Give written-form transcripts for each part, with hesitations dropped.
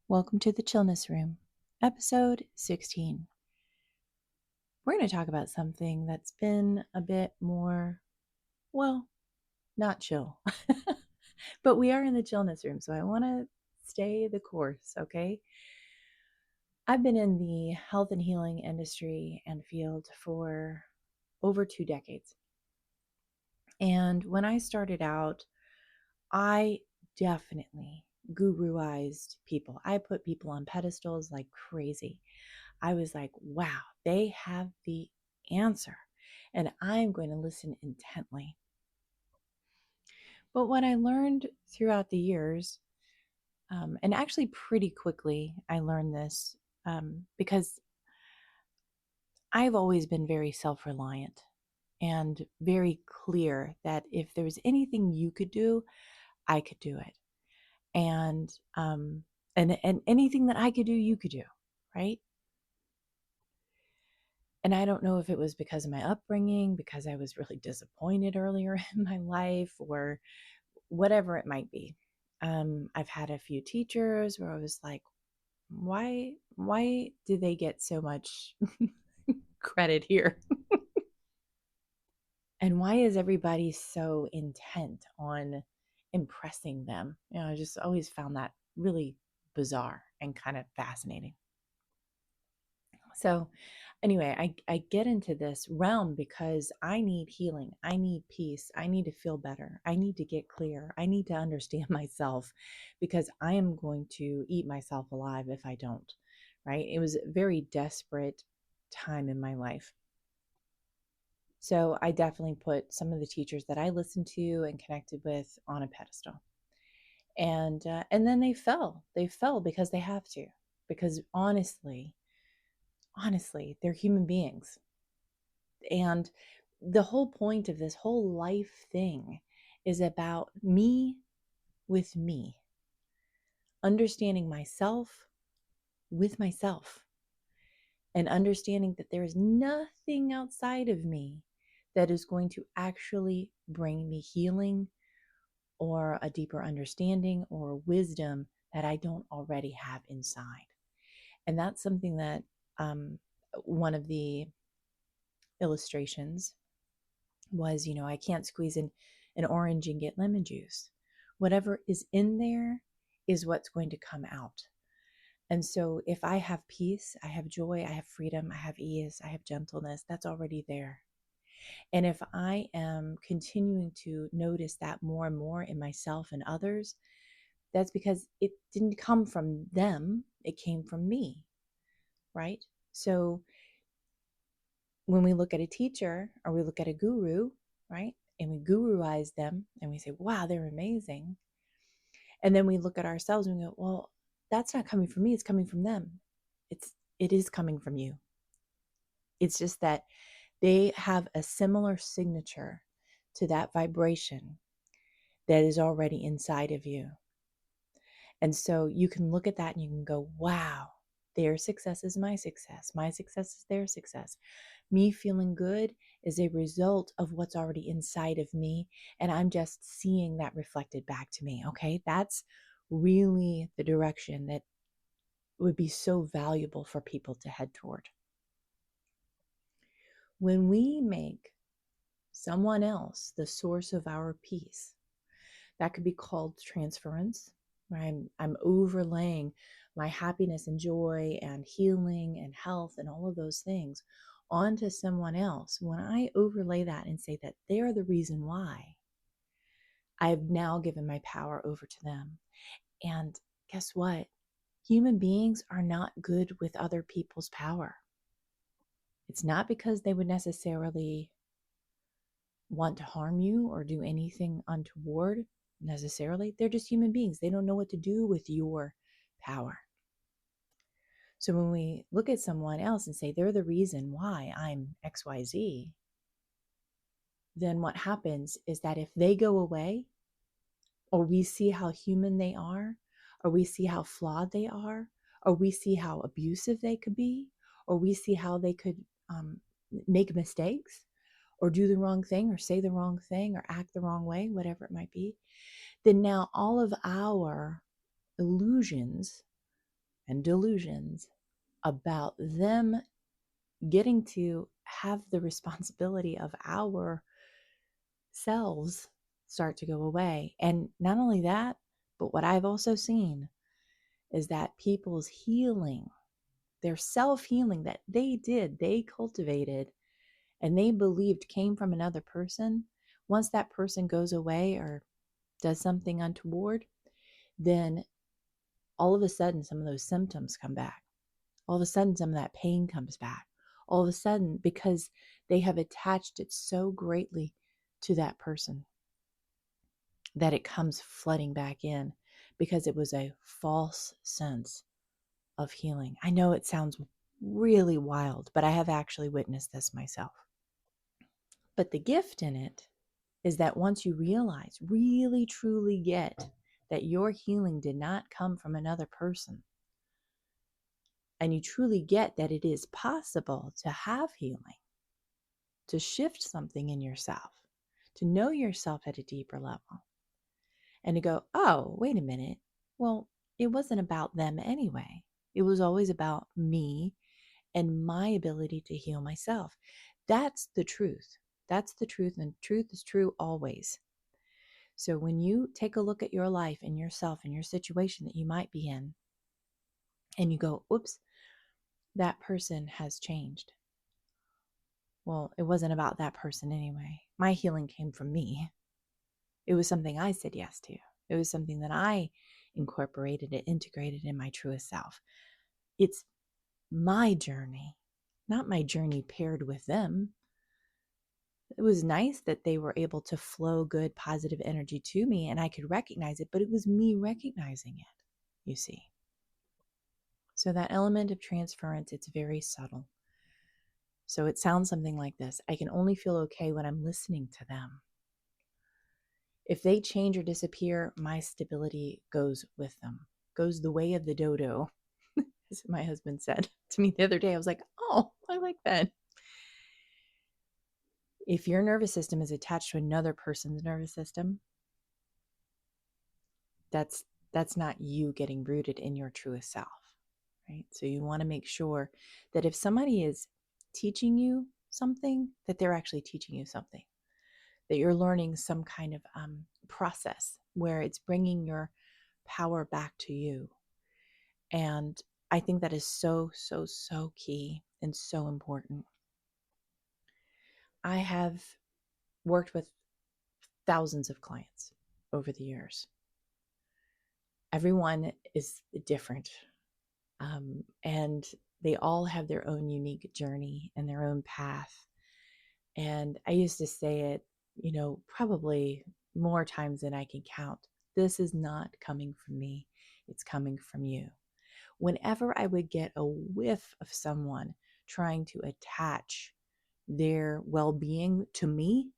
Welcome to the Chillness Room, episode 16. We're going to talk about something that's been a bit more, well, not chill, but we are in the Chillness Room, so I want to stay the course, okay? I've been in the health and healing industry and field for over 2 decades. And when I started out, I definitely guru-ized people. I put people on pedestals like crazy. I was like, wow, they have the answer, and I'm going to listen intently. But what I learned throughout the years, and actually pretty quickly, I learned this because I've always been very self-reliant and very clear that if there was anything you could do, I could do it. And anything that I could do, you could do, right? And I don't know if it was because of my upbringing, because I was really disappointed earlier in my life, or whatever it might be. I've had a few teachers where I was like, why do they get so much credit here? And why is everybody so intent on impressing them? I just always found that really bizarre and kind of fascinating. So anyway, I get into this realm because I need healing. I need peace. I need to feel better. I need to get clear. I need to understand myself because I am going to eat myself alive if I don't, right? It was a very desperate time in my life. So I definitely put some of the teachers that I listened to and connected with on a pedestal. And then they fell. They fell because they have to. Because honestly, they're human beings. And the whole point of this whole life thing is about me with me, understanding myself with myself, and understanding that there is nothing outside of me that is going to actually bring me healing or a deeper understanding or wisdom that I don't already have inside. And that's something that one of the illustrations was, I can't squeeze in an orange and get lemon juice. Whatever is in there is what's going to come out. And so if I have peace, I have joy, I have freedom, I have ease, I have gentleness, that's already there. And if I am continuing to notice that more and more in myself and others, that's because it didn't come from them, it came from me, right? So when we look at a teacher or we look at a guru, right, and we guruize them and we say, wow, they're amazing. And then we look at ourselves and we go, well, that's not coming from me, it's coming from them. It is coming from you. It's just that they have a similar signature to that vibration that is already inside of you. And so you can look at that and you can go, wow, their success is my success. My success is their success. Me feeling good is a result of what's already inside of me. And I'm just seeing that reflected back to me. Okay. That's really the direction that would be so valuable for people to head toward. When we make someone else the source of our peace, that could be called transference, where I'm overlaying my happiness and joy and healing and health and all of those things onto someone else. When I overlay that and say that they're the reason why, I've now given my power over to them. And guess what? Human beings are not good with other people's power. It's not because they would necessarily want to harm you or do anything untoward necessarily. They're just human beings. They don't know what to do with your power. So when we look at someone else and say they're the reason why I'm XYZ, then what happens is that if they go away, or we see how human they are, or we see how flawed they are, or we see how abusive they could be, or we see how they could make mistakes, or do the wrong thing, or say the wrong thing, or act the wrong way, whatever it might be, then now all of our illusions and delusions about them getting to have the responsibility of our selves start to go away. And not only that, but what I've also seen is that people's healing, their self-healing that they cultivated and they believed came from another person, once that person goes away or does something untoward, then all of a sudden some of those symptoms come back. All of a sudden some of that pain comes back. All of a sudden, because they have attached it so greatly to that person, that it comes flooding back in because it was a false sense of healing. I know it sounds really wild, but I have actually witnessed this myself. But the gift in it is that once you realize, really truly get that your healing did not come from another person, and you truly get that it is possible to have healing, to shift something in yourself, to know yourself at a deeper level, and to go, oh, wait a minute. Well, it wasn't about them anyway. It was always about me and my ability to heal myself. That's the truth. That's the truth, and truth is true always. So when you take a look at your life and yourself and your situation that you might be in, and you go, oops, that person has changed. Well, it wasn't about that person anyway. My healing came from me. It was something I said yes to. It was something that I incorporated and integrated in my truest self. It's my journey, not my journey paired with them. It was nice that they were able to flow good, positive energy to me and I could recognize it, but it was me recognizing it, you see. So that element of transference, it's very subtle. So it sounds something like this. I can only feel okay when I'm listening to them. If they change or disappear, my stability goes with them, goes the way of the dodo, as my husband said to me the other day. I was like, oh, I like that. If your nervous system is attached to another person's nervous system, that's not you getting rooted in your truest self, right? So you want to make sure that if somebody is teaching you something, that they're actually teaching you something, that you're learning some kind of process where it's bringing your power back to you. And I think that is so, so, so key and so important. I have worked with thousands of clients over the years. Everyone is different. And they all have their own unique journey and their own path. And I used to say it, probably more times than I can count. This is not coming from me. It's coming from you. Whenever I would get a whiff of someone trying to attach their well-being to me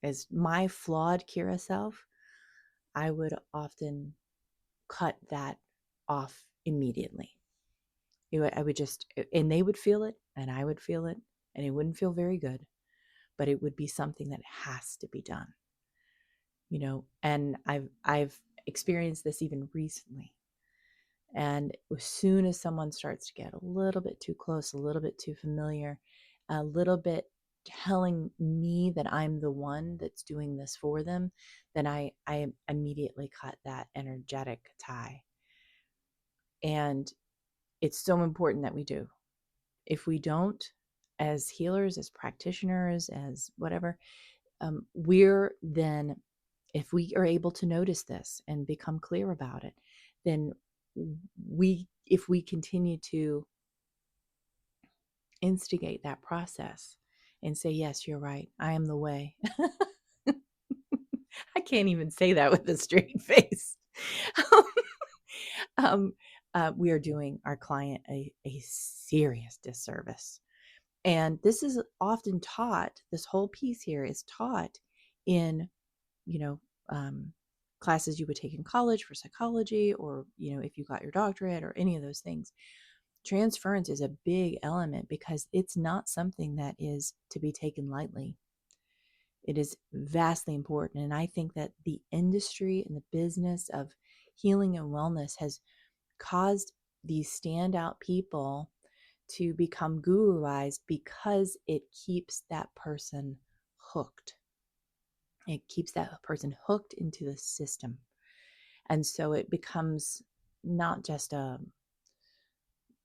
as my flawed Kira self, I would often cut that off immediately. I would just, and they would feel it, and I would feel it, and it wouldn't feel very good, but it would be something that has to be done, and I've experienced this even recently. And as soon as someone starts to get a little bit too close, a little bit too familiar, a little bit telling me that I'm the one that's doing this for them, then I immediately cut that energetic tie. And it's so important that we do. If we don't, as healers, as practitioners, as whatever, we're then, if we are able to notice this and become clear about it, then if we continue to instigate that process and say, yes, you're right, I am the way. I can't even say that with a straight face. We are doing our client a serious disservice. And this is often taught, this whole piece here is taught in, classes you would take in college for psychology, or, if you got your doctorate or any of those things. Transference is a big element because it's not something that is to be taken lightly. It is vastly important. And I think that the industry and the business of healing and wellness has caused these standout people to become guruized because it keeps that person hooked. It keeps that person hooked into the system. And so it becomes not just a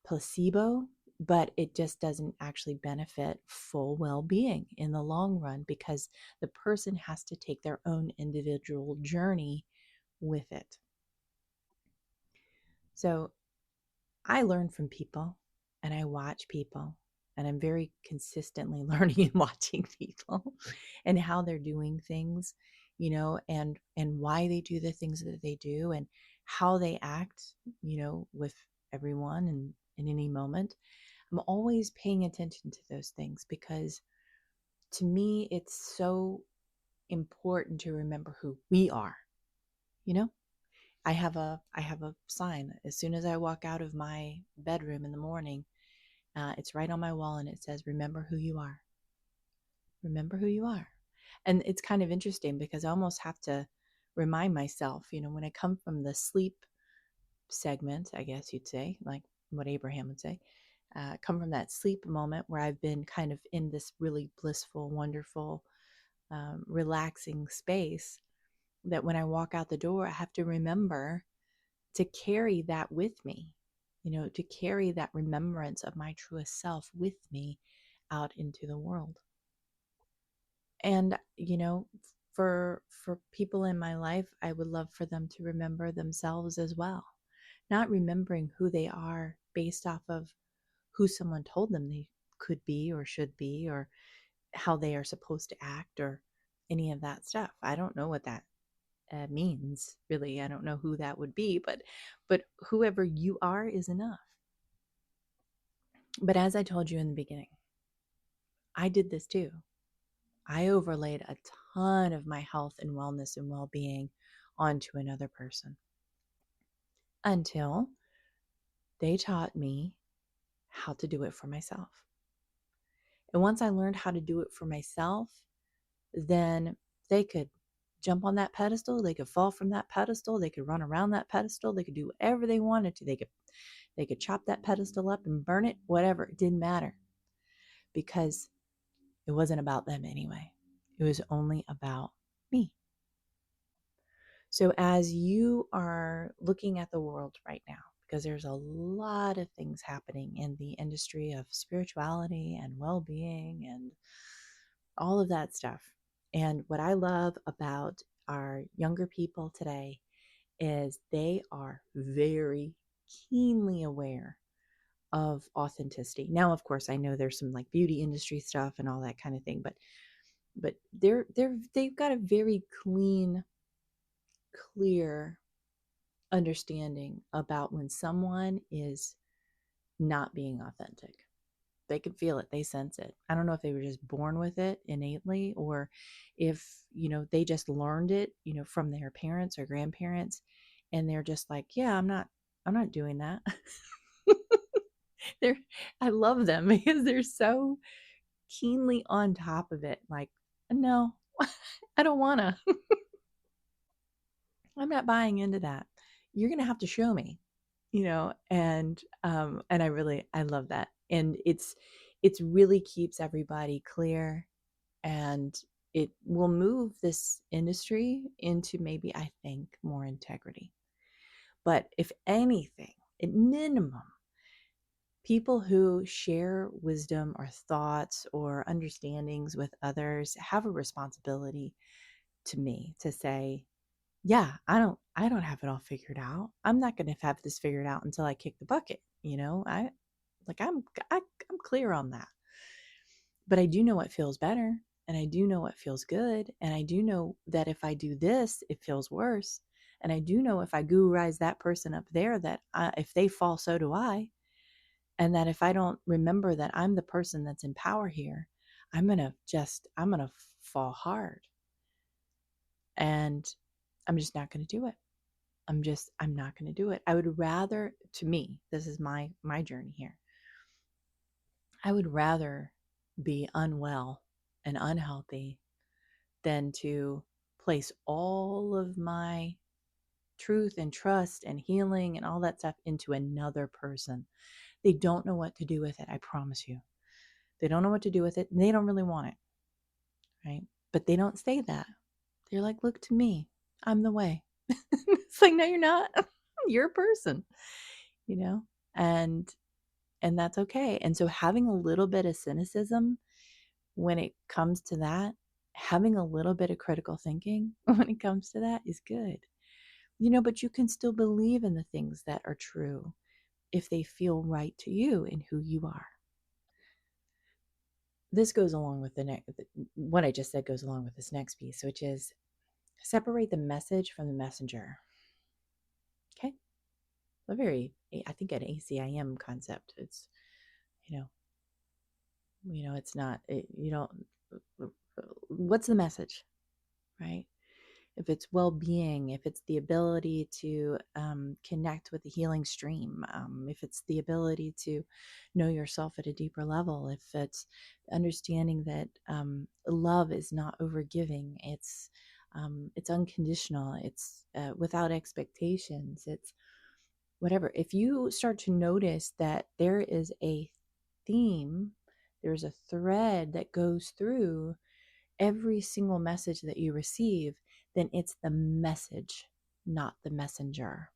placebo, but it just doesn't actually benefit full well-being in the long run because the person has to take their own individual journey with it. So I learn from people and I watch people, and I'm very consistently learning and watching people and how they're doing things, and why they do the things that they do and how they act, with everyone and in any moment. I'm always paying attention to those things because to me it's so important to remember who we are, you know? I have a sign as soon as I walk out of my bedroom in the morning. It's right on my wall and it says, "Remember who you are. Remember who you are." And it's kind of interesting because I almost have to remind myself, when I come from the sleep segment, I guess you'd say, like what Abraham would say, come from that sleep moment where I've been kind of in this really blissful, wonderful, relaxing space, that when I walk out the door, I have to remember to carry that with me, to carry that remembrance of my truest self with me out into the world. And, for people in my life, I would love for them to remember themselves as well, not remembering who they are based off of who someone told them they could be or should be, or how they are supposed to act, or any of that stuff. I don't know what that means, really. I don't know who that would be, but whoever you are is enough. But as I told you in the beginning, I did this too. I overlaid a ton of my health and wellness and well-being onto another person until they taught me how to do it for myself. And once I learned how to do it for myself, then they could jump on that pedestal, they could fall from that pedestal, they could run around that pedestal, they could do whatever they wanted to. They could chop that pedestal up and burn it, whatever. It didn't matter because it wasn't about them anyway. It was only about me. So as you are looking at the world right now, because there's a lot of things happening in the industry of spirituality and well-being and all of that stuff. And what I love about our younger people today is they are very keenly aware of authenticity. Now, of course, I know there's some like beauty industry stuff and all that kind of thing, but they've got a very clear understanding about when someone is not being authentic. They can feel it, they sense it. I don't know if they were just born with it innately, or if, they just learned it, from their parents or grandparents, and they're just like, yeah, I'm not doing that. they're I love them because they're so keenly on top of it. Like, no, I don't want to. I'm not buying into that. You're going to have to show me, and I love that. And it's really keeps everybody clear, and it will move this industry into, maybe, I think, more integrity. But if anything, at minimum, people who share wisdom or thoughts or understandings with others have a responsibility to me to say, yeah, I don't have it all figured out. I'm not going to have this figured out until I kick the bucket. I like I'm clear on that. But I do know what feels better, and I do know what feels good, and I do know that if I do this, it feels worse. And I do know if I guru-ize that person up there, that if they fall, so do I. And that if I don't remember that I'm the person that's in power here, I'm going to fall hard. And I'm just not going to do it. I'm not going to do it. I would rather, to me, this is my journey here. I would rather be unwell and unhealthy than to place all of my truth and trust and healing and all that stuff into another person. They don't know what to do with it. I promise you. They don't know what to do with it. And they don't really want it. Right. But they don't say that. They're like, look to me. I'm the way. It's like, no, you're not. You're a person, you know? And that's okay. And so having a little bit of cynicism when it comes to that, having a little bit of critical thinking when it comes to that is good. But you can still believe in the things that are true if they feel right to you and who you are. This goes along with what I just said goes along with this next piece, which is separate the message from the messenger. Okay. I think an ACIM concept. It's, it's not, what's the message, right? If it's well-being, if it's the ability to connect with the healing stream, if it's the ability to know yourself at a deeper level, if it's understanding that love is not overgiving, it's unconditional, it's without expectations, it's whatever. If you start to notice that there is a theme, there's a thread that goes through every single message that you receive, then it's the message, not the messenger.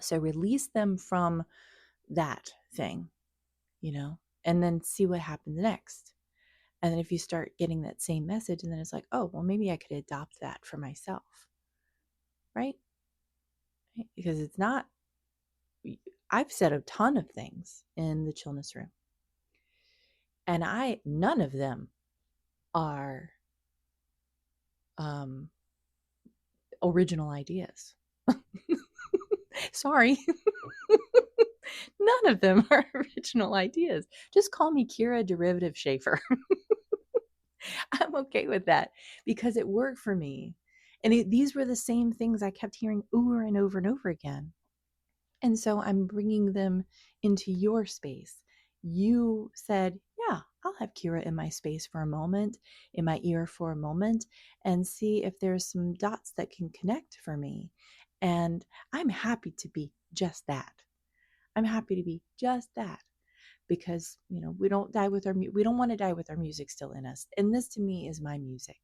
So release them from that thing, and then see what happens next. And then if you start getting that same message, and then it's like, oh, well, maybe I could adopt that for myself, right? Because it's not, I've said a ton of things in the Chillness Room, and none of them are original ideas. Sorry. None of them are original ideas. Just call me Kira Derivative Schaefer. I'm okay with that because it worked for me. And these were the same things I kept hearing over and over and over again. And so I'm bringing them into your space. You said, yeah, I'll have Kira in my space for a moment, in my ear for a moment, and see if there's some dots that can connect for me. And I'm happy to be just that. I'm happy to be just that because, we don't want to die with our music still in us. And this to me is my music.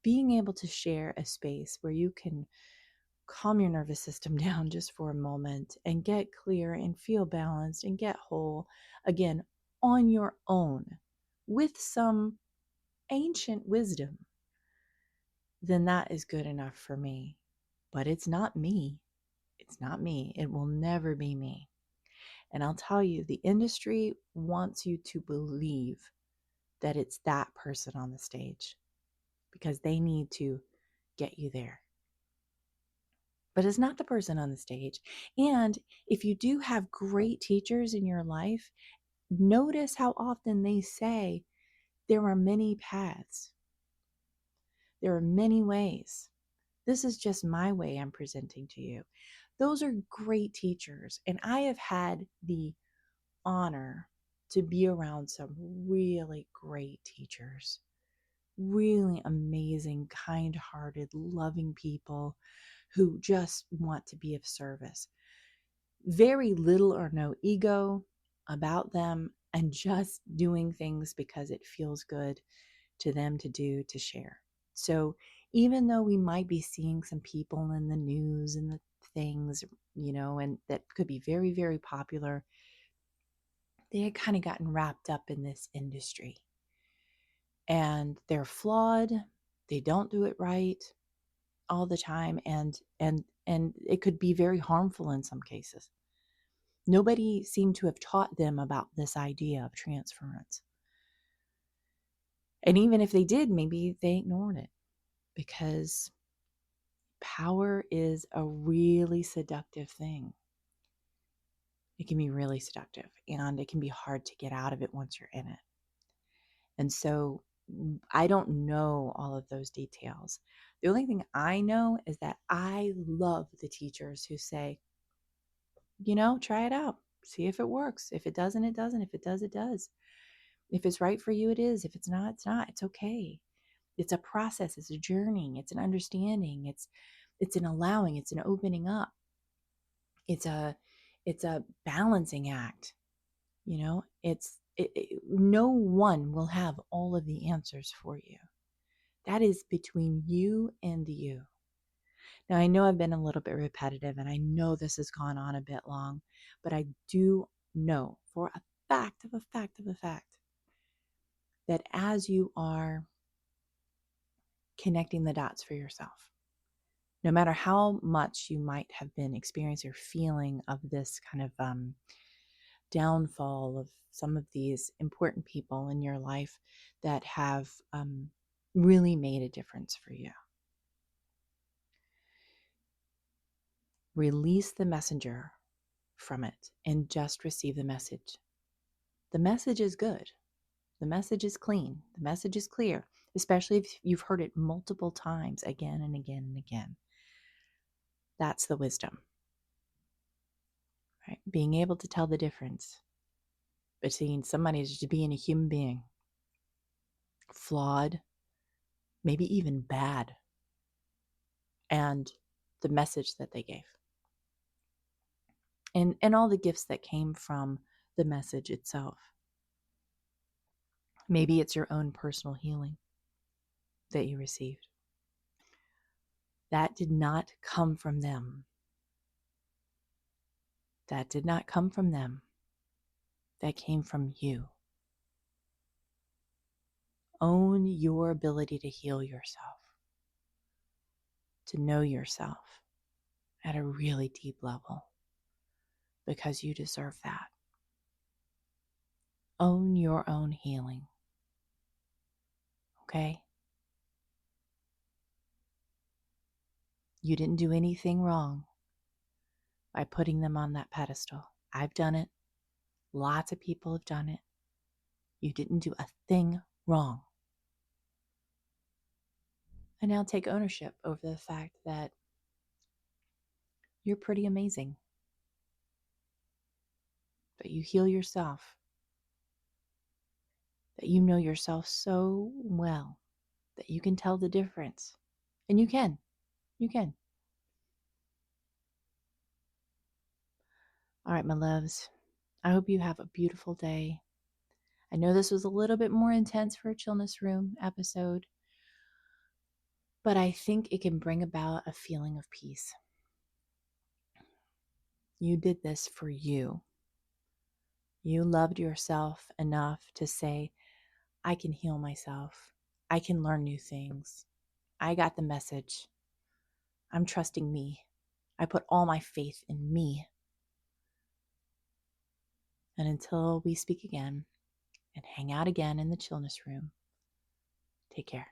Being able to share a space where you can calm your nervous system down just for a moment and get clear and feel balanced and get whole again on your own with some ancient wisdom, then that is good enough for me. But it's not me. It's not me. It will never be me. And I'll tell you, the industry wants you to believe that it's that person on the stage because they need to get you there. But it's not the person on the stage. And if you do have great teachers in your life, notice how often they say there are many paths. There are many ways. This is just my way I'm presenting to you. Those are great teachers. And I have had the honor to be around some really great teachers, really amazing, kind-hearted, loving people who just want to be of service. Very little or no ego about them and just doing things because it feels good to them to do, to share. So even though we might be seeing some people in the news and the things, and that could be very, very popular, they had kind of gotten wrapped up in this industry. And they're flawed. They don't do it right all the time. And it could be very harmful in some cases. Nobody seemed to have taught them about this idea of transference. And even if they did, maybe they ignored it because power is a really seductive thing. It can be really seductive and it can be hard to get out of it once you're in it. And so I don't know all of those details. The only thing I know is that I love the teachers who say, try it out. See if it works. If it doesn't, it doesn't. If it does, it does. If it's right for you, it is. If it's not, it's not. It's okay. It's a process. It's a journey. It's an understanding. It's an allowing, it's an opening up. It's a balancing act. No one will have all of the answers for you. That is between you and you. Now, I know I've been a little bit repetitive, and I know this has gone on a bit long, but I do know for a fact of a fact of a fact that as you are connecting the dots for yourself, no matter how much you might have been experiencing or feeling of this kind of downfall of some of these important people in your life that have really made a difference for you, release the messenger from it and just receive the message. The message is good. The message is clean. The message is clear, especially if you've heard it multiple times again and again and again. That's the wisdom, right? Being able to tell the difference between somebody just being a human being, flawed, maybe even bad, and the message that they gave. And all the gifts that came from the message itself. Maybe it's your own personal healing that you received. That did not come from them. That did not come from them. That came from you. Own your ability to heal yourself, to know yourself at a really deep level, because you deserve that. Own your own healing. Okay? You didn't do anything wrong by putting them on that pedestal. I've done it. Lots of people have done it. You didn't do a thing wrong. And now take ownership over the fact that you're pretty amazing. That you heal yourself. That you know yourself so well that you can tell the difference. And you can. You can. All right, my loves. I hope you have a beautiful day. I know this was a little bit more intense for a Chillness Room episode, but I think it can bring about a feeling of peace. You did this for you. You loved yourself enough to say, I can heal myself. I can learn new things. I got the message. I'm trusting me. I put all my faith in me. And until we speak again and hang out again in the Chillness Room, take care.